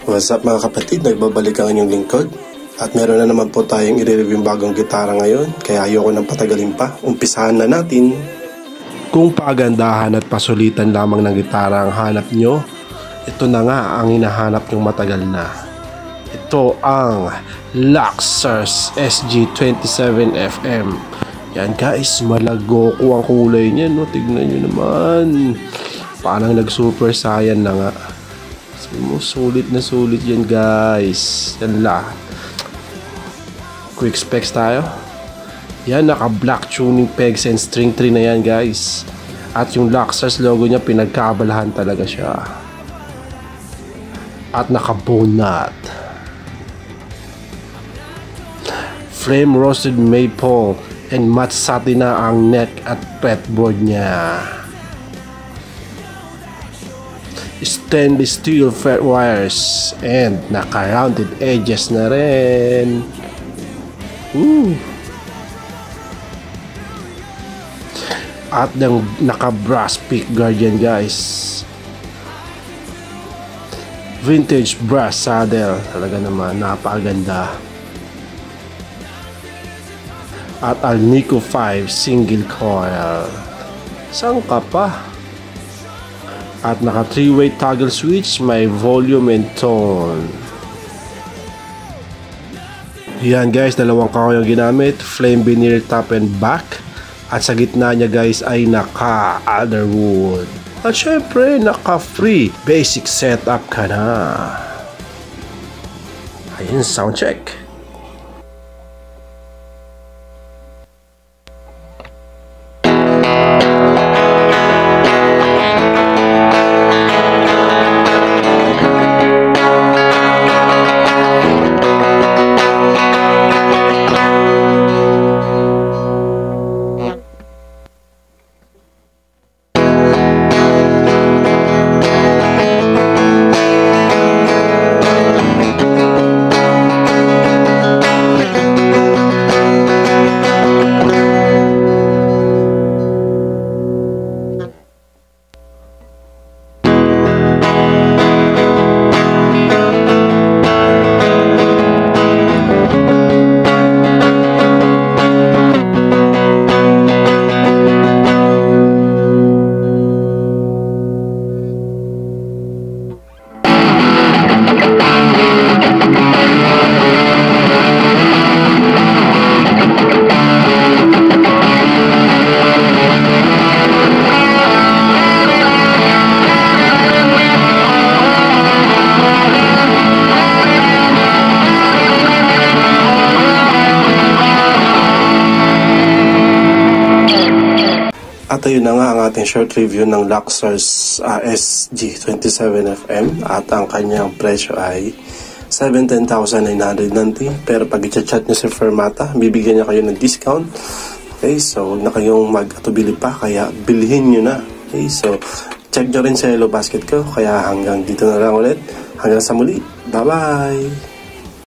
What's up mga kapatid, nagbabalik ang inyong lingkod. At meron na naman po tayong i-review yung bagong gitara ngayon. Kaya ayoko nang patagalin pa, umpisahan na natin. Kung pagandahan at pasulitan lamang ng gitara ang hanap nyo, ito na nga ang hinahanap nyong matagal na. Ito ang Luxors SG27FM. Yan guys, malagoko ang kulay niya, no? Tignan nyo naman. Parang nag-super saiyan na nga. Sulit na sulit yan guys. Yan lahat. Quick specs tayo. Yan, naka black tuning pegs and string tree na yan guys. At yung Luxors logo niya, pinagkabalahan talaga siya. At naka bone nut. Flame roasted maple and matte satin na ang neck at fretboard niya. Stainless steel fret wires and naka-rounded edges na rin. At naka-brass pick guard yan guys. Vintage brass saddle. Talaga naman, napakaganda. At Alnico 5 single coil. Saan ka pa? At naka 3-way toggle switch, may volume and tone. Yan guys, dalawang kahoy ang ginamit, flame veneer top and back. At sa gitna niya guys ay naka alder wood. At syempre naka free basic setup ka na. Ayun, sound check. At ayun na nga ang ating short review ng Luxors SG27FM at ang kanyang presyo ay 17,990. Pero pag i-chat nyo si Fermata, bibigyan niya kayo ng discount. Okay, so huwag na kayong mag-atubili pa, kaya bilhin nyo na. Okay, so check nyo rin sa Hello Basket ko. Kaya hanggang dito na lang ulit. Hanggang sa muli. Bye-bye!